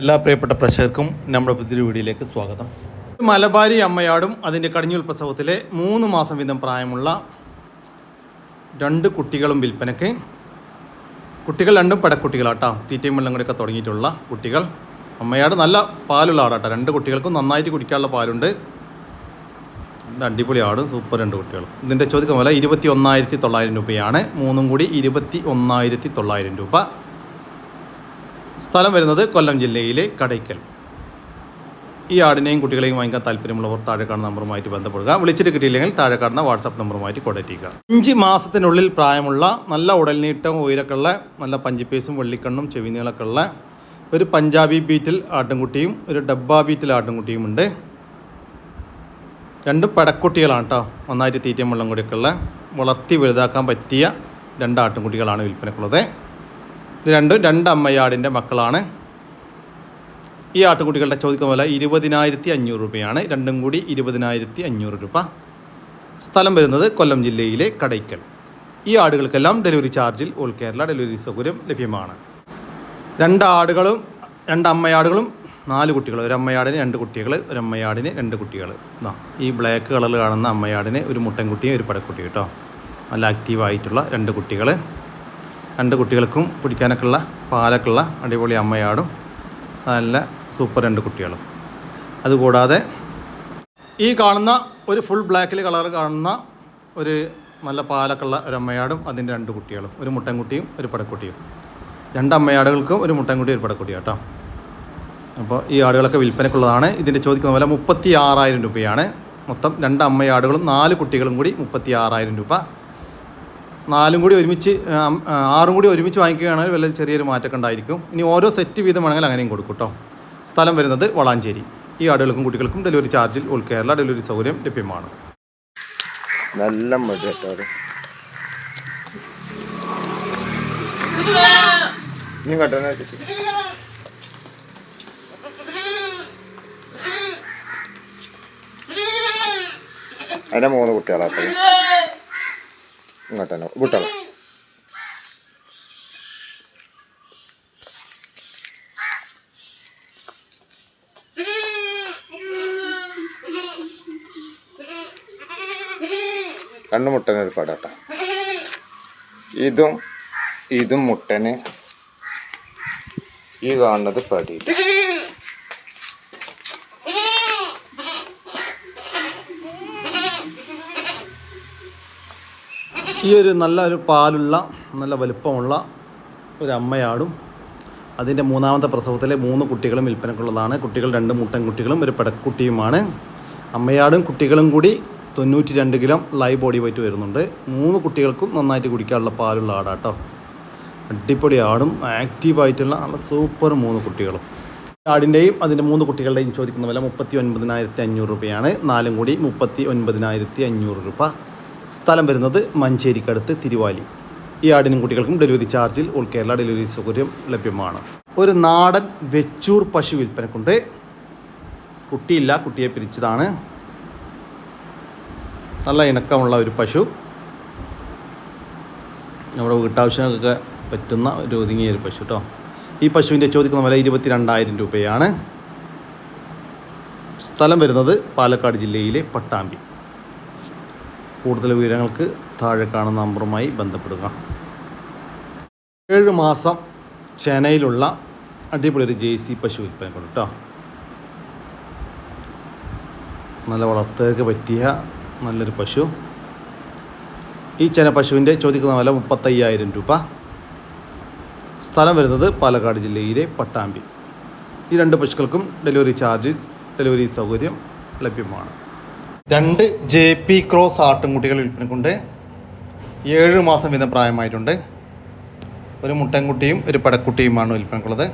എല്ലാ പ്രിയപ്പെട്ട പ്രേക്ഷകർക്കും നമ്മുടെ പുതിയൊരു വീഡിയോയിലേക്ക് സ്വാഗതം. മലബാരി അമ്മയാടും അതിൻ്റെ കടിഞ്ഞൂൽ പ്രസവത്തിലെ 3 മാസം വീതം പ്രായമുള്ള 2 കുട്ടികളും വിൽപ്പനയ്ക്ക്. കുട്ടികൾ രണ്ടും പടക്കുട്ടികളാട്ടോ, തീറ്റയും വെള്ളം കൂടെയൊക്കെ തുടങ്ങിയിട്ടുള്ള കുട്ടികൾ. അമ്മയാട് നല്ല പാലുള്ള ആടാട്ടോ, 2 കുട്ടികൾക്കും നന്നായിട്ട് കുടിക്കാനുള്ള പാലുണ്ട്. അടിപൊളി ആടും, സൂപ്പർ 2 കുട്ടികൾ. ഇതിൻ്റെ ചോദിക്കുന്ന പോലെ 21,900 രൂപയാണ്. 3 കൂടി 21,900 രൂപ. സ്ഥലം വരുന്നത് കൊല്ലം ജില്ലയിലെ കടയ്ക്കൽ. ഈ ആടിനെയും കുട്ടികളെയും വാങ്ങിക്കാൻ താല്പര്യമുള്ളവർ താഴെ കാണുന്ന നമ്പറുമായിട്ട് ബന്ധപ്പെടുക. വിളിച്ചിട്ട് കിട്ടിയില്ലെങ്കിൽ താഴെ കാണുന്ന വാട്സാപ്പ് നമ്പറുമായിട്ട് കോൺടാക്ട് ചെയ്യുക. 5 മാസത്തിനുള്ളിൽ പ്രായമുള്ള നല്ല ഉടൽനീട്ടം ഉയരൊക്കെ ഉള്ള നല്ല പഞ്ചിപ്പേസും വെള്ളിക്കണ്ണും ചെവിനീളൊക്കെ ഉള്ള ഒരു പഞ്ചാബി ബീറ്റിൽ ആട്ടിൻകുട്ടിയും ഒരു ഡബ്ബ ബീറ്റിൽ ആട്ടിൻകുട്ടിയും ഉണ്ട്. 2 പടക്കുട്ടികളാണ് കേട്ടോ. നന്നായിട്ട് തീറ്റയും വെള്ളം കൂടിയൊക്കെ ഉള്ള വളർത്തി വലുതാക്കാൻ പറ്റിയ 2 ആട്ടിൻകുട്ടികളാണ് വിൽപ്പനക്കുള്ളത്. ഇത് 2 അമ്മയാടിൻ്റെ മക്കളാണ്. ഈ ആട്ടുകുട്ടികളുടെ ചോദിക്കുന്ന പോലെ 20,500 രൂപയാണ്. 2 കൂടി 20,500 രൂപ. സ്ഥലം വരുന്നത് കൊല്ലം ജില്ലയിലെ കടയ്ക്കൽ. ഈ ആടുകൾക്കെല്ലാം ഡെലിവറി ചാർജിൽ ഓൾ കേരള ഡെലിവറി സൗകര്യം ലഭ്യമാണ്. 2 ആടുകളും 2 അമ്മയാടുകളും 4 കുട്ടികൾ. ഒരു അമ്മയാടിന് 2 കുട്ടികൾ, ഒരു അമ്മയാടിന് 2 കുട്ടികൾ. ഈ ബ്ലാക്ക് കളറിൽ കാണുന്ന അമ്മയാടിന് ഒരു മുട്ടൻകുട്ടിയും ഒരു പടക്കുട്ടി കേട്ടോ. നല്ല ആക്റ്റീവായിട്ടുള്ള 2 കുട്ടികൾ. 2 കുട്ടികൾക്കും കുടിക്കാനൊക്കെ ഉള്ള പാലൊക്കെ ഉള്ള അടിപൊളി അമ്മയാടും നല്ല സൂപ്പർ 2 കുട്ടികളും. അതുകൂടാതെ ഈ കാണുന്ന ഒരു ഫുൾ ബ്ലാക്കിൽ കളർ കാണുന്ന ഒരു നല്ല പാലൊക്കെ ഉള്ള ഒരു അമ്മയാടും അതിൻ്റെ 2 കുട്ടികളും, ഒരു മുട്ടൻകുട്ടിയും ഒരു പടക്കുട്ടിയും. 2 അമ്മയാടുകൾക്കും ഒരു മുട്ടൻകുട്ടി ഒരു പടക്കുട്ടി കേട്ടോ. അപ്പോൾ ഈ ആടുകളൊക്കെ വിൽപ്പനക്കുള്ളതാണ്. ഇതിൻ്റെ ചോദിക്കുന്ന പോലെ 36,000 രൂപയാണ്. മൊത്തം 2 അമ്മയാടുകളും 4 കുട്ടികളും കൂടി 36,000 രൂപ. 4 കൂടി ഒരുമിച്ച് 6 കൂടി ഒരുമിച്ച് വാങ്ങിക്കുകയാണെങ്കിൽ വല്ല ചെറിയൊരു മാറ്റമൊക്കെ ഉണ്ടായിരിക്കും. ഇനി ഓരോ സെറ്റ് വീതം വേണമെങ്കിൽ അങ്ങനെയും കൊടുക്കും കേട്ടോ. സ്ഥലം വരുന്നത് വളാഞ്ചേരി. ഈ ആടുകൾക്കും കുട്ടികൾക്കും ഡെലിവറി ചാർജിൽ ഓൾ കേരള ഡെലിവറി സൗകര്യം ലഭ്യമാണ്. നല്ല മതി കേട്ടോ. അതിൻ്റെ 3 കുട്ടികളാട്ടോ. ഇങ്ങോട്ടോ വിട്ടോ. രണ്ട് മുട്ടന് ഒരു പടാട്ടോ. ഇതും മുട്ടന്. ഈ കാണുന്നത് പടി. ഈ ഒരു നല്ലൊരു പാലുള്ള നല്ല വലുപ്പമുള്ള ഒരു അമ്മയാടും അതിൻ്റെ 3ാമത്തെ പ്രസവത്തിലെ 3 കുട്ടികളും വിൽപ്പനക്കുള്ളതാണ്. കുട്ടികൾ 2 മുട്ടൻ കുട്ടികളും ഒരു പടക്കുട്ടിയുമാണ്. അമ്മയാടും കുട്ടികളും കൂടി 92 കിലോ ലൈവ് ബോഡി വെയിറ്റ് വരുന്നുണ്ട്. 3 കുട്ടികൾക്കും നന്നായിട്ട് കുടിക്കാനുള്ള പാലുള്ള ആടാട്ടോ. അടിപൊളി ആടും ആക്റ്റീവായിട്ടുള്ള നല്ല സൂപ്പർ 3 കുട്ടികളും. ആടിൻ്റെയും അതിൻ്റെ 3 കുട്ടികളുടെയും ചോദിക്കുന്ന വില 39,500 രൂപയാണ്. 4 കൂടി 39,500 രൂപ. സ്ഥലം വരുന്നത് മഞ്ചേരിക്കടുത്ത് തിരുവാലി. ഈ ആടിനും കുട്ടികൾക്കും ഡെലിവറി ചാർജിൽ ഓൾ കേരള ഡെലിവറി സൗകര്യം ലഭ്യമാണ്. ഒരു നാടൻ വെച്ചൂർ പശു വിൽപ്പനക്കുണ്ട്. കുട്ടിയില്ല, കുട്ടിയെ പിരിച്ചതാണ്. നല്ല ഇണക്കമുള്ള ഒരു പശു. നമ്മുടെ വീട്ടാവശ്യങ്ങൾക്കൊക്കെ പറ്റുന്ന ഒരു ഒതുങ്ങിയ ഒരു പശു കേട്ടോ. ഈ പശുവിൻ്റെ ചോദിക്കുന്ന വില 22,000 രൂപയാണ്. സ്ഥലം വരുന്നത് പാലക്കാട് ജില്ലയിലെ പട്ടാമ്പി. കൂടുതൽ വിവരങ്ങൾക്ക് താഴെ കാണുന്ന നമ്പറുമായി ബന്ധപ്പെടുക. 7 മാസം ചെനയിലുള്ള അടിപൊളി ഒരു ജേഴ്സി പശു വിൽപ്പനക്കുണ്ട് കേട്ടോ. നല്ല വളർത്തേക്ക് പറ്റിയ നല്ലൊരു പശു. ഈ ചെന പശുവിൻ്റെ ചോദിക്കുന്ന വില 35,000 രൂപ. സ്ഥലം വരുന്നത് പാലക്കാട് ജില്ലയിലെ പട്ടാമ്പി. ഈ 2 പശുക്കൾക്കും ഡെലിവറി സൗകര്യം ലഭ്യമാണ്. 2 JP ക്രോസ് ആട്ടിൻകുട്ടികൾ വിൽപ്പനക്കുണ്ട്. 7 മാസം വീതം പ്രായമായിട്ടുണ്ട്. ഒരു മുട്ടൻകുട്ടിയും ഒരു പടക്കുട്ടിയുമാണ് വിൽപ്പനക്കുള്ളത്.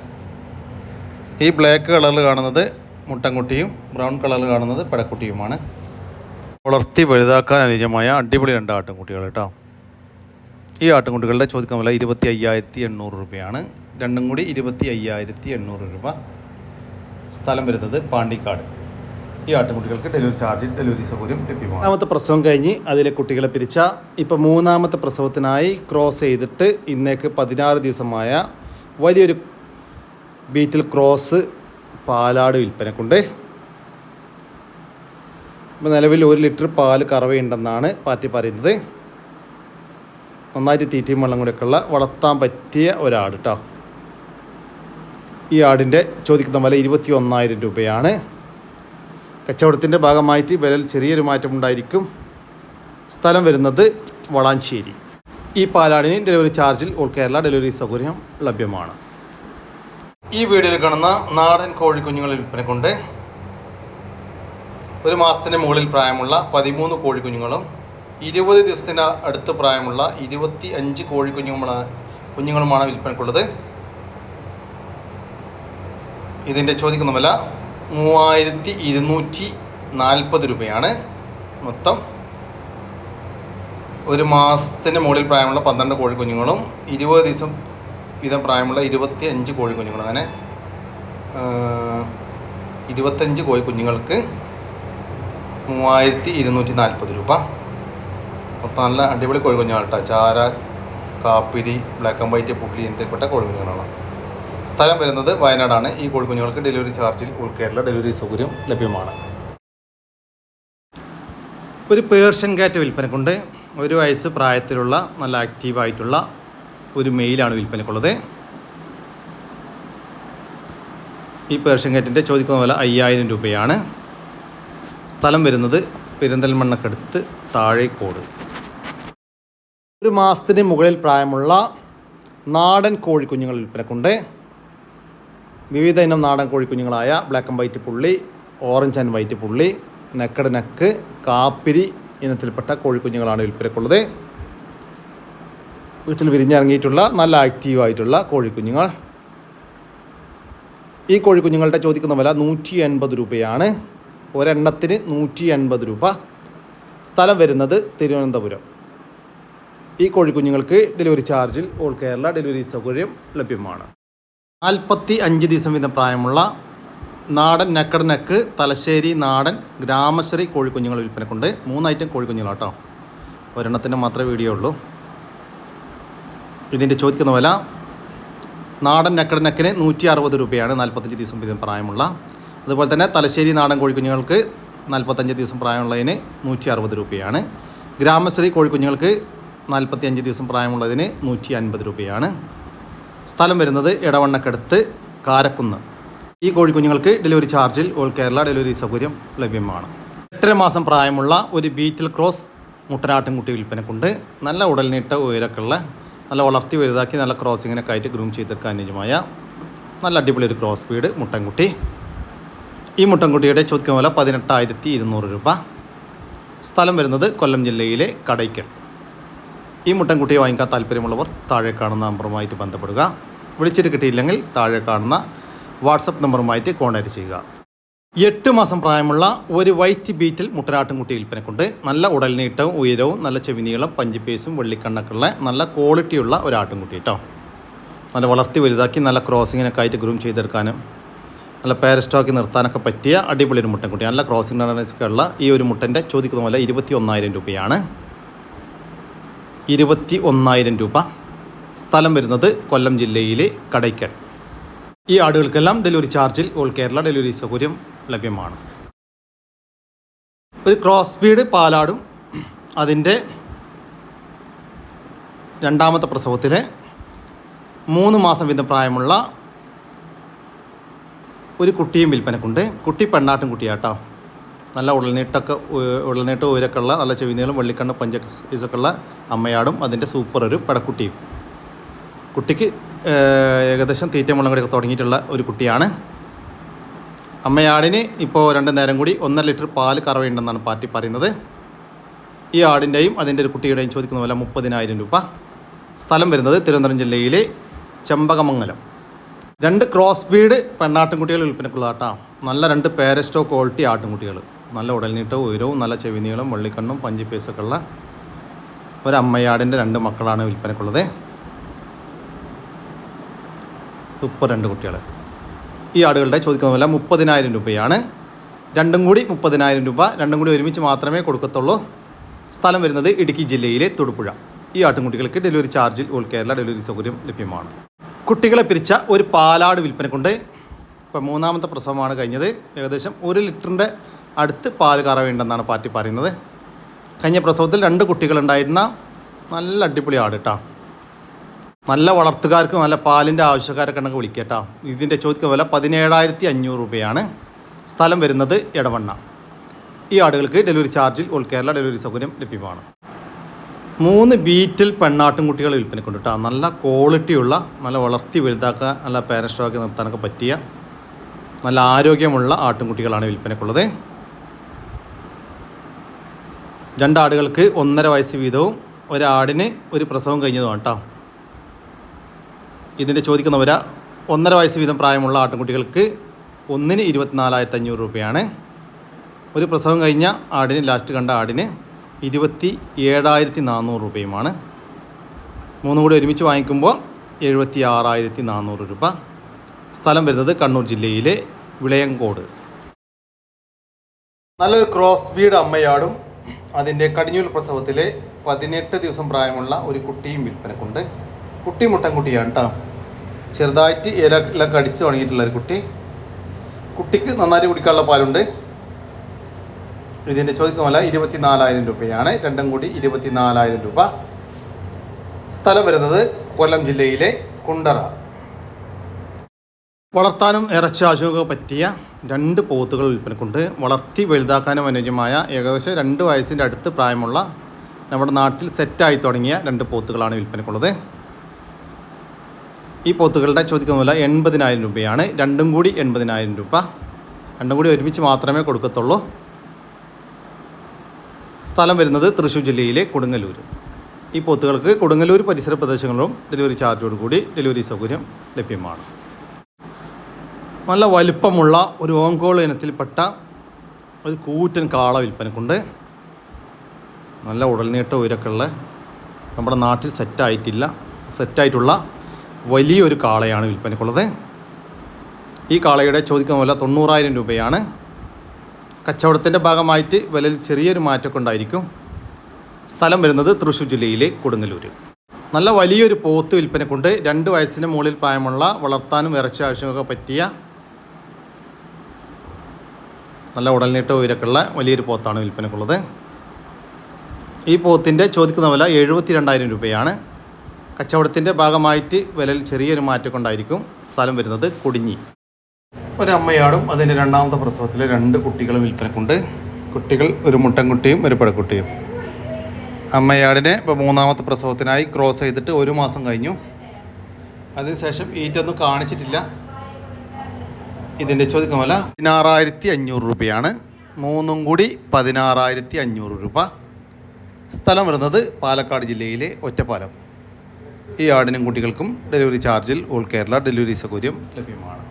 ഈ ബ്ലാക്ക് കളറിൽ കാണുന്നത് മുട്ടൻകുട്ടിയും ബ്രൗൺ കളറിൽ കാണുന്നത് പടക്കുട്ടിയുമാണ്. വളർത്തി വലുതാക്കാൻ അനുയോജ്യമായ അടിപൊളി 2 ആട്ടിൻകുട്ടികൾ കേട്ടോ. ഈ ആട്ടിൻകുട്ടികളുടെ ചോദിക്കുന്ന വില 25,800 രൂപയാണ്. 2 കൂടി 25,800 രൂപ. സ്ഥലം വരുന്നത് പാണ്ടിക്കാട്. ഈ ആട്ടിൻകുട്ടികൾക്ക് ഡെലിവറി സൗകര്യം ലഭ്യമാണ്. 2ാമത്തെ പ്രസവം കഴിഞ്ഞ് അതിലെ കുട്ടികളെ പിരിച്ച ഇപ്പോൾ 3ാമത്തെ പ്രസവത്തിനായി ക്രോസ് ചെയ്തിട്ട് ഇന്നേക്ക് 16 ദിവസമായ വലിയൊരു ബീറ്റിൽ ക്രോസ് പാലാട് വിൽപ്പനക്കുണ്ട്. ഇപ്പോൾ നിലവിൽ 1 ലിറ്റർ പാല് കറവയുണ്ടെന്നാണ് പാർട്ടി പറയുന്നത്. നന്നായിട്ട് തീറ്റയും വെള്ളം കൂടെയൊക്കെയുള്ള വളർത്താൻ പറ്റിയ ഒരാട് കേട്ടോ. ഈ ആടിൻ്റെ ചോദിക്കുന്ന വില 21,000 രൂപയാണ്. കച്ചവടത്തിൻ്റെ ഭാഗമായിട്ട് വിലയിൽ ചെറിയൊരു മാറ്റമുണ്ടായിരിക്കും. സ്ഥലം വരുന്നത് വളാഞ്ചേരി. ഈ പാലാടിന് ഡെലിവറി ചാർജിൽ ഓൾ കേരള ഡെലിവറി സൗകര്യം ലഭ്യമാണ്. ഈ വീഡിയോയിൽ കാണുന്ന നാടൻ കോഴിക്കുഞ്ഞുങ്ങൾ വിൽപ്പനക്കുണ്ട്. 1 മാസത്തിന് മുകളിൽ പ്രായമുള്ള 13 കോഴിക്കുഞ്ഞുങ്ങളും 20 ദിവസത്തിന് അടുത്ത് പ്രായമുള്ള 25 കുഞ്ഞുങ്ങളുമാണ് വിൽപ്പനക്കുള്ളത്. ഇതിൻ്റെ ചോദിക്കുന്ന വില 3,240 രൂപയാണ്. മൊത്തം 1 മാസത്തിന് മുകളിൽ പ്രായമുള്ള 12 കോഴിക്കുഞ്ഞുങ്ങളും 20 ദിവസം വീതം പ്രായമുള്ള 25 കോഴിക്കുഞ്ഞുങ്ങളും, അങ്ങനെ 25 കോഴിക്കുഞ്ഞുങ്ങൾക്ക് 3,240 രൂപ. മൊത്തം നല്ല അടിപൊളി കോഴിക്കുഞ്ഞുങ്ങൾ കേട്ടോ. ചാര, കാപ്പിരി, ബ്ലാക്ക് ആൻഡ് വൈറ്റ്, പുള്ളി എന്നിൽപ്പെട്ട കോഴിക്കുഞ്ഞുങ്ങളാണ്. സ്ഥലം വരുന്നത് വയനാടാണ്. ഈ കോഴിക്കുഞ്ഞുങ്ങൾക്ക് ഡെലിവറി ചാർജിൽ ഓൾ കേരള ഡെലിവറി സൗകര്യം ലഭ്യമാണ്. ഒരു പേർഷ്യൻ കാറ്റ് വിൽപ്പനക്കുണ്ട്. 1 വയസ്സ് പ്രായത്തിലുള്ള നല്ല ആക്റ്റീവായിട്ടുള്ള ഒരു മെയിലാണ് വിൽപ്പനക്കുള്ളത്. ഈ പേർഷ്യൻ കാറ്റിൻ്റെ ചോദിക്കുന്ന വില 5,000 രൂപയാണ്. സ്ഥലം വരുന്നത് പെരിന്തൽമണ്ണക്കടുത്ത് താഴേക്കോട്. 1 മാസത്തിന് മുകളിൽ പ്രായമുള്ള നാടൻ കോഴിക്കുഞ്ഞുങ്ങൾ വിൽപ്പനക്കുണ്ട്. വിവിധ ഇനം നാടൻ കോഴിക്കുഞ്ഞുങ്ങളായ ബ്ലാക്ക് ആൻഡ് വൈറ്റ് പുള്ളി, ഓറഞ്ച് ആൻഡ് വൈറ്റ് പുള്ളി, നെക്കട് നെക്ക്, കാപ്പിരി ഇനത്തിൽപ്പെട്ട കോഴിക്കുഞ്ഞുങ്ങളാണ് വിൽപ്പനക്കുള്ളത്. വീട്ടിൽ വിരിഞ്ഞിറങ്ങിയിട്ടുള്ള നല്ല ആക്റ്റീവായിട്ടുള്ള കോഴിക്കുഞ്ഞുങ്ങൾ. ഈ കോഴിക്കുഞ്ഞുങ്ങളുടെ ചോദിക്കുന്ന വില 180 രൂപയാണ്. ഒരെണ്ണത്തിന് 180 രൂപ. സ്ഥലം വരുന്നത് തിരുവനന്തപുരം. ഈ കോഴിക്കുഞ്ഞുങ്ങൾക്ക് ഡെലിവറി ചാർജിൽ ഓൾ കേരള ഡെലിവറി സൗകര്യം ലഭ്യമാണ്. 45 ദിവസം വീതം പ്രായമുള്ള നാടൻ നെക്കട് നെക്ക്, തലശ്ശേരി നാടൻ, ഗ്രാമശ്രീ കോഴിക്കുഞ്ഞുങ്ങൾ വിൽപ്പനക്കുണ്ട്. 3 ഐറ്റം കോഴിക്കുഞ്ഞുങ്ങളാട്ടോ. ഒരെണ്ണത്തിൻ്റെ മാത്രമേ വീഡിയോ ഉള്ളൂ. ഇതിൻ്റെ ചോദിക്കുന്ന വില നാടൻ നെക്കട് നെക്കിന് 160 രൂപയാണ്. 45 ദിവസം വീതം പ്രായമുള്ള. അതുപോലെ തന്നെ തലശ്ശേരി നാടൻ കോഴിക്കുഞ്ഞുങ്ങൾക്ക് 45 ദിവസം പ്രായമുള്ളതിന് 160 രൂപയാണ്. ഗ്രാമശ്രീ കോഴിക്കുഞ്ഞുങ്ങൾക്ക് 45 ദിവസം പ്രായമുള്ളതിന് 150 രൂപയാണ്. സ്ഥലം വരുന്നത് എടവണ്ണക്കടുത്ത് കാരക്കുന്ന്. ഈ കോഴിക്കുഞ്ഞുങ്ങൾക്ക് ഡെലിവറി ചാർജിൽ ഓൾ കേരള ഡെലിവറി സൗകര്യം ലഭ്യമാണ്. 8.5 മാസം പ്രായമുള്ള ഒരു ബീറ്റിൽ ക്രോസ് മുട്ടനാട്ടിൻകുട്ടി വിൽപ്പനക്കുണ്ട്. നല്ല ഉടൽനീട്ട ഉയരക്കുള്ള, നല്ല വളർത്തി വലുതാക്കി നല്ല ക്രോസിങ്ങിനൊക്കെ ആയിട്ട് ഗ്രൂം ചെയ്തെടുക്കാൻ അനുയോജ്യമായ നല്ല അടിപൊളി ഒരു ക്രോസ് ബീഡ് മുട്ടൻകുട്ടി. ഈ മുട്ടൻകുട്ടിയുടെ ചോദിക്കുന്ന വില 18,200 രൂപ. സ്ഥലം വരുന്നത് കൊല്ലം ജില്ലയിലെ കടയ്ക്കൽ. ഈ മുട്ടൻകുട്ടിയെ വാങ്ങിക്കാൻ താല്പര്യമുള്ളവർ താഴെ കാണുന്ന നമ്പറുമായിട്ട് ബന്ധപ്പെടുക. വിളിച്ചിട്ട് കിട്ടിയില്ലെങ്കിൽ താഴെ കാണുന്ന വാട്സപ്പ് നമ്പറുമായിട്ട് കോൺടാക്റ്റ് ചെയ്യുക. 8 മാസം പ്രായമുള്ള ഒരു വൈറ്റ് ബീറ്റിൽ മുട്ടനാട്ടിൻകുട്ടി വിൽപ്പനക്കുണ്ട്. നല്ല ഉടൽനീട്ടവും ഉയരവും നല്ല ചെവിനീളം, പഞ്ചിപ്പേസും വെള്ളിക്കണ്ണൊക്കെയുള്ള നല്ല ക്വാളിറ്റിയുള്ള ഒരു ആട്ടിൻകുട്ടി കേട്ടോ. നല്ല വളർത്തി വലുതാക്കി നല്ല ക്രോസിങ്ങിനൊക്കെ ആയിട്ട് ഗ്രൂം ചെയ്തെടുക്കാനും നല്ല പാരസ്റ്റോക്കി നിർത്താനൊക്കെ പറ്റിയ അടിപൊളി ഒരു മുട്ടൻകുട്ടി. നല്ല ക്രോസിംഗ് ഉള്ള ഈ ഒരു മുട്ടൻ്റെ ചോദിക്കുന്ന പോലെ 21,000 രൂപയാണ്. 21,000 രൂപ. സ്ഥലം വരുന്നത് കൊല്ലം ജില്ലയിലെ കടയ്ക്കൽ. ഈ ആടുകൾക്കെല്ലാം ഡെലിവറി ചാർജിൽ ഓൾ കേരള ഡെലിവറി സൗകര്യം ലഭ്യമാണ്. ഒരു ക്രോസ് ബീഡ് പാലാടും അതിൻ്റെ 2ാമത്തെ പ്രസവത്തിലെ 3 മാസം വീതം പ്രായമുള്ള ഒരു കുട്ടിയും വിൽപ്പനക്കുണ്ട്. കുട്ടി പെണ്ണാട്ടും കുട്ടിയാട്ടോ. നല്ല ഉടൽനീട്ടം ഉയരൊക്കെ ഉള്ള നല്ല ചെവിനീളം, വെള്ളിക്കണ്ണ്, പഞ്ചൊക്കെ ഉള്ള അമ്മയാടും അതിൻ്റെ സൂപ്പർ ഒരു പടക്കുട്ടിയും. കുട്ടിക്ക് ഏകദേശം തീറ്റ മുള്ളം കൂടിയൊക്കെ തുടങ്ങിയിട്ടുള്ള ഒരു കുട്ടിയാണ്. അമ്മയാടിന് ഇപ്പോൾ 2 നേരം കൂടി 1.5 ലിറ്റർ പാല് കറവയുണ്ടെന്നാണ് പാർട്ടി പറയുന്നത്. ഈ ആടിൻ്റെയും അതിൻ്റെ ഒരു കുട്ടിയുടെയും ചോദിക്കുന്ന വില 30,000 രൂപ. സ്ഥലം വരുന്നത് തിരുവനന്തപുരം ജില്ലയിലെ ചെമ്പകമംഗലം. 2 ക്രോസ് ബീഡ് പെണ്ണാട്ടിൻകുട്ടികൾ വിൽപ്പനക്കുള്ളതാട്ടോ. നല്ല 2 പാരസ്റ്റോ ക്വാളിറ്റി ആട്ടിൻകുട്ടികൾ. നല്ല ഉടൽനീട്ടവും ഉയരവും നല്ല ചെവിനീളം, വെള്ളിക്കണ്ണും പഞ്ചിപ്പേസൊക്കെ ഉള്ള ഒരു അമ്മയാടിൻ്റെ 2 മക്കളാണ് വിൽപ്പനക്കുള്ളത്. സൂപ്പർ 2 കുട്ടികൾ. ഈ ആടുകളുടെ ചോദിക്കുന്ന വില 30,000 രൂപയാണ്. 2 കൂടി 30,000 രൂപ. 2 കൂടി ഒരുമിച്ച് മാത്രമേ കൊടുക്കത്തുള്ളൂ. സ്ഥലം വരുന്നത് ഇടുക്കി ജില്ലയിലെ തൊടുപുഴ. ഈ ആട്ടിൻകുട്ടികൾക്ക് ഡെലിവറി ചാർജിൽ ഓൾ കേരള ഡെലിവറി സൗകര്യം ലഭ്യമാണ്. കുട്ടികളെ പിരിച്ച ഒരു പാലാട് വിൽപ്പനക്കുണ്ട്. ഇപ്പം മൂന്നാമത്തെ പ്രസവമാണ് കഴിഞ്ഞത്. ഏകദേശം 1 ലിറ്ററിൻ്റെ അടുത്ത് പാൽ കറവുണ്ടെന്നാണ് പാർട്ടി പറയുന്നത്. കഴിഞ്ഞ പ്രസവത്തിൽ 2 കുട്ടികളുണ്ടായിരുന്ന നല്ല അടിപൊളി ആട് കേട്ടോ. നല്ല വളർത്തുകാർക്ക് നല്ല പാലിൻ്റെ ആവശ്യക്കാരൊക്കെ ഉണ്ടെങ്കിൽ വിളിക്കുക കേട്ടോ. ഇതിൻ്റെ ചോദിക്കുന്ന വില 17,500 രൂപയാണ്. സ്ഥലം വരുന്നത് എടവണ്ണ. ഈ ആടുകൾക്ക് ഡെലിവറി ചാർജിൽ ഓൾ കേരള ഡെലിവറി സൗകര്യം ലഭ്യമാണ്. 3 ബീറ്റൽ പെണ്ണാട്ടുംകുട്ടികൾ വിൽപ്പനക്കുണ്ട് കേട്ടോ. നല്ല ക്വാളിറ്റിയുള്ള, നല്ല വളർത്തി വലുതാക്കാൻ, നല്ല പാരൻസ്റ്റോക്കി നിർത്താനൊക്കെ പറ്റിയ നല്ല ആരോഗ്യമുള്ള ആട്ടുംകുട്ടികളാണ് വിൽപ്പനക്കുള്ളത്. 2 ആടുകൾക്ക് 1.5 വയസ്സ് വീതവും ഒരാടിന് ഒരു പ്രസവം കഴിഞ്ഞതുമാണ് കേട്ടോ. ഇതിൻ്റെ ചോദിക്കുന്ന വില 1.5 വയസ്സ് വീതം പ്രായമുള്ള ആട്ടുംകുട്ടികൾക്ക് ഒന്നിന് 24,500 രൂപയാണ്. ഒരു പ്രസവം കഴിഞ്ഞ ആടിന്, ലാസ്റ്റ് കണ്ട ആടിന് 27,400 രൂപയുമാണ്. 3 കൂടി ഒരുമിച്ച് വാങ്ങിക്കുമ്പോൾ 76,400 രൂപ. സ്ഥലം വരുന്നത് കണ്ണൂർ ജില്ലയിലെ വിളയങ്കോട്. നല്ലൊരു ക്രോസ് ബീഡ് അമ്മയാടും അതിൻ്റെ കടിഞ്ഞൂൽ പ്രസവത്തിലെ 18 ദിവസം പ്രായമുള്ള ഒരു കുട്ടിയും വിൽപ്പനക്കുണ്ട്. കുട്ടി മുട്ടൻകുട്ടിയാണ് കേട്ടോ. ചെറുതായിട്ട് ഇലയെല്ലാം കടിച്ച് തുടങ്ങിയിട്ടുള്ള ഒരു കുട്ടി. കുട്ടിക്ക് നന്നായിട്ട് കുടിക്കാനുള്ള പാലുണ്ട്. ഇതിൻ്റെ ചോദിക്കുന്ന വില 24,000 രൂപയാണ്. രണ്ടും കൂടി 24,000 രൂപ. സ്ഥലം വരുന്നത് കൊല്ലം ജില്ലയിലെ കുണ്ടറ. വളർത്താനും ഇറച്ചി ആവശ്യമൊക്കെ പറ്റിയ 2 പോത്തുകൾ വിൽപ്പനക്കുണ്ട്. വളർത്തി വലുതാക്കാനും അനുയോജ്യമായ ഏകദേശം 2 വയസ്സിൻ്റെ അടുത്ത് പ്രായമുള്ള നമ്മുടെ നാട്ടിൽ സെറ്റായി തുടങ്ങിയ 2 പോത്തുകളാണ് വിൽപ്പനക്കുള്ളത്. ഈ പോത്തുകളുടെ ചോദിക്കുന്ന വില 80,000 രൂപയാണ്. രണ്ടും കൂടി 80,000 രൂപ. രണ്ടും കൂടി ഒരുമിച്ച് മാത്രമേ കൊടുക്കത്തുള്ളൂ. സ്ഥലം വരുന്നത് തൃശ്ശൂർ ജില്ലയിലെ കൊടുങ്ങല്ലൂർ. ഈ പോത്തുകൾക്ക് കൊടുങ്ങല്ലൂർ പരിസര പ്രദേശങ്ങളിലും ഡെലിവറി ചാർജോട് കൂടി ഡെലിവറി സൗകര്യം ലഭ്യമാണ്. നല്ല വലിപ്പമുള്ള ഒരു ഓങ്കോൾ ഇനത്തിൽപ്പെട്ട ഒരു കൂറ്റൻ കാള വിൽപ്പനക്കുണ്ട്. നല്ല ഉടൽനീട്ട ഉയരക്കുള്ള, നമ്മുടെ നാട്ടിൽ സെറ്റായിട്ടുള്ള വലിയൊരു കാളയാണ് വിൽപ്പനക്കുള്ളത്. ഈ കാളയുടെ ചോദിക്കുന്ന വില 90,000 രൂപയാണ്. കച്ചവടത്തിൻ്റെ ഭാഗമായിട്ട് വിലയിൽ ചെറിയൊരു മാറ്റമൊക്കെ ഉണ്ടായിരിക്കും. സ്ഥലം വരുന്നത് തൃശ്ശൂർ ജില്ലയിലെ കൊടുങ്ങല്ലൂർ. നല്ല വലിയൊരു പോത്ത് വിൽപ്പനക്കുണ്ട്. 2 വയസ്സിന് മുകളിൽ പ്രായമുള്ള, വളർത്താനും ഇറച്ചി ആവശ്യമൊക്കെ പറ്റിയ നല്ല ഉടൽനീട്ട ഉയരക്കുള്ള വലിയൊരു പോത്താണ് വിൽപ്പനക്കുള്ളത്. ഈ പോത്തിൻ്റെ ചോദിക്കുന്ന വില 72,000 രൂപയാണ്. കച്ചവടത്തിൻ്റെ ഭാഗമായിട്ട് വിലയിൽ ചെറിയൊരു മാറ്റമൊക്കെ ഉണ്ടായിരിക്കും. സ്ഥലം വരുന്നത് കൊടിഞ്ഞി. ഒരമ്മയാടും അതിൻ്റെ 2ാമത്തെ പ്രസവത്തിലെ 2 കുട്ടികളും വിൽപ്പനക്കുണ്ട്. കുട്ടികൾ ഒരു മുട്ടൻകുട്ടിയും ഒരു പെടക്കുട്ടിയും. അമ്മയാടിനെ ഇപ്പോൾ 3ാമത്തെ പ്രസവത്തിനായി ക്രോസ് ചെയ്തിട്ട് 1 മാസം കഴിഞ്ഞു. അതിനുശേഷം ഈറ്റൊന്നും കാണിച്ചിട്ടില്ല. ഇതിൻ്റെ ചോദിക്കുന്ന വില 16,500 രൂപയാണ്. 3ഉം കൂടി 16,500 രൂപ. സ്ഥലം വരുന്നത് പാലക്കാട് ജില്ലയിലെ ഒറ്റപ്പാലം. ഈ ആടിനും കുട്ടികൾക്കും ഡെലിവറി ചാർജിൽ ഓൾ കേരള ഡെലിവറി സൗകര്യം ലഭ്യമാണ്.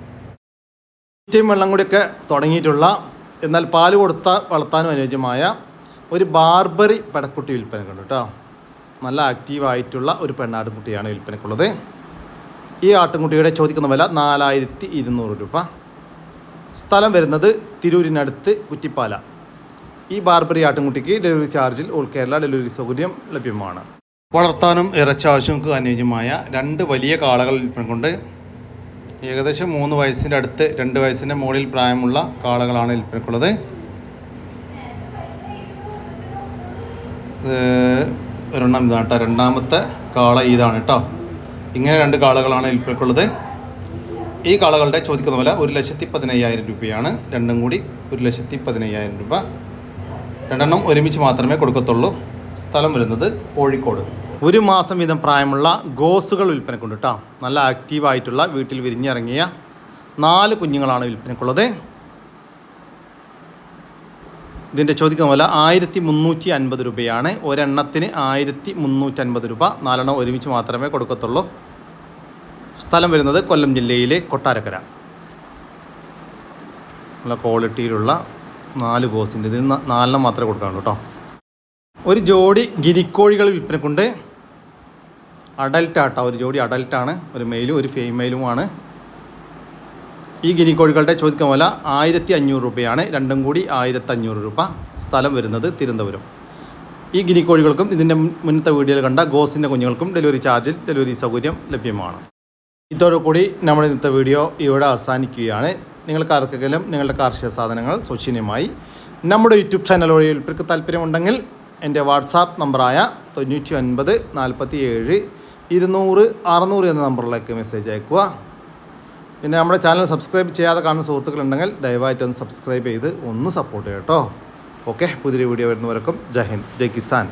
തീറ്റയും വെള്ളം കൂടിയൊക്കെ തുടങ്ങിയിട്ടുള്ള, എന്നാൽ പാല് കൊടുത്ത വളർത്താനും അനുയോജ്യമായ ഒരു ബാർബറി പെടക്കുട്ടി വിൽപ്പനക്കുണ്ട് കേട്ടോ. നല്ല ആക്റ്റീവായിട്ടുള്ള ഒരു പെണ്ണാട്ടുംകുട്ടിയാണ് വിൽപ്പനക്കുള്ളത്. ഈ ആട്ടുംകുട്ടിയുടെ ചോദിക്കുന്ന വില 4,200 രൂപ. സ്ഥലം വരുന്നത് തിരൂരിനടുത്ത് കുറ്റിപ്പാല. ഈ ബാർബറി ആട്ടുംകുട്ടിക്ക് ഡെലിവറി ചാർജിൽ ഓൾ കേരള ഡെലിവറി സൗകര്യം ലഭ്യമാണ്. വളർത്താനും ഇറച്ചി ആവശ്യങ്ങൾക്ക് അനുയോജ്യമായ 2 വലിയ കാളകൾ വിൽപ്പനക്കുണ്ട്. ഏകദേശം 3 വയസ്സിൻ്റെ അടുത്ത്, 2 വയസ്സിൻ്റെ മുകളിൽ പ്രായമുള്ള കാളകളാണ് വിൽപ്പനക്കുള്ളത്. ഒരെണ്ണം ഇതാണ് കേട്ടോ. 2ാമത്തെ കാള ഇതാണ് കേട്ടോ. ഇങ്ങനെ 2 കാളകളാണ് വിൽപ്പനക്കുള്ളത്. ഈ കാളകളുടെ ചോദിക്കുന്ന വില 1,15,000 രൂപയാണ്. രണ്ടും കൂടി 1,15,000 രൂപ. 2 ഒരുമിച്ച് മാത്രമേ കൊടുക്കത്തുള്ളൂ. സ്ഥലം വരുന്നത് കോഴിക്കോട്. 1 മാസം വീതം പ്രായമുള്ള ഗോസുകൾ വിൽപ്പനക്കുണ്ട് കേട്ടോ. നല്ല ആക്റ്റീവായിട്ടുള്ള, വീട്ടിൽ വിരിഞ്ഞിറങ്ങിയ 4 കുഞ്ഞുങ്ങളാണ് വിൽപ്പനക്കുള്ളത്. ഇതിൻ്റെ ചോദിക്കുന്ന വില 1,350 രൂപയാണ്. ഒരെണ്ണത്തിന് 1,350 രൂപ. 4 ഒരുമിച്ച് മാത്രമേ കൊടുക്കത്തുള്ളൂ. സ്ഥലം വരുന്നത് കൊല്ലം ജില്ലയിലെ കൊട്ടാരക്കര. നല്ല ക്വാളിറ്റിയിലുള്ള 4 ഗോസിൻ്റെ, ഇതിൽ 4 മാത്രമേ കൊടുക്കാനുള്ളൂ കേട്ടോ. ഒരു ജോഡി ഗിനിക്കോഴികൾ വിൽപ്പനക്കുണ്ട്. അഡൽട്ടാട്ടോ. ഒരു ജോഡി അഡൽട്ടാണ്. ഒരു മെയിലും ഒരു ഫീമെയിലുമാണ്. ഈ ഗിനിക്കോഴികളുടെ ചോദിക്കുന്ന വില 1,500 രൂപയാണ്. രണ്ടും കൂടി 1,500 രൂപ. സ്ഥലം വരുന്നത് തിരുവനന്തപുരം. ഈ ഗിനിക്കോഴികൾക്കും ഇതിൻ്റെ മുന്നത്തെ വീഡിയോയിൽ കണ്ട ഗോസിൻ്റെ കുഞ്ഞുങ്ങൾക്കും ഡെലിവറി ചാർജിൽ ഡെലിവറി സൗകര്യം ലഭ്യമാണ്. ഇതോടുകൂടി നമ്മുടെ ഇന്നത്തെ വീഡിയോ ഇവിടെ അവസാനിക്കുകയാണ്. നിങ്ങൾക്ക് ആർക്കെങ്കിലും നിങ്ങളുടെ കാർഷിക സാധനങ്ങൾ സൗജന്യമായി നമ്മുടെ യൂട്യൂബ് ചാനൽ വഴി വിൽപ്പനയ്ക്ക് താല്പര്യമുണ്ടെങ്കിൽ എൻ്റെ വാട്സാപ്പ് നമ്പറായ 99 47 200 600 എന്ന നമ്പറിലേക്ക് മെസ്സേജ് അയക്കുക. പിന്നെ നമ്മുടെ ചാനൽ സബ്സ്ക്രൈബ് ചെയ്യാതെ കാണുന്ന സുഹൃത്തുക്കളുണ്ടെങ്കിൽ ദയവായിട്ടൊന്ന് സബ്സ്ക്രൈബ് ചെയ്ത് ഒന്ന് സപ്പോർട്ട് ചെയ്യാം കേട്ടോ. ഓക്കെ, പുതിയൊരു വീഡിയോ വരുന്നവർക്കും ജയ് ഹിന്ദ്, ജയ് കിസാൻ.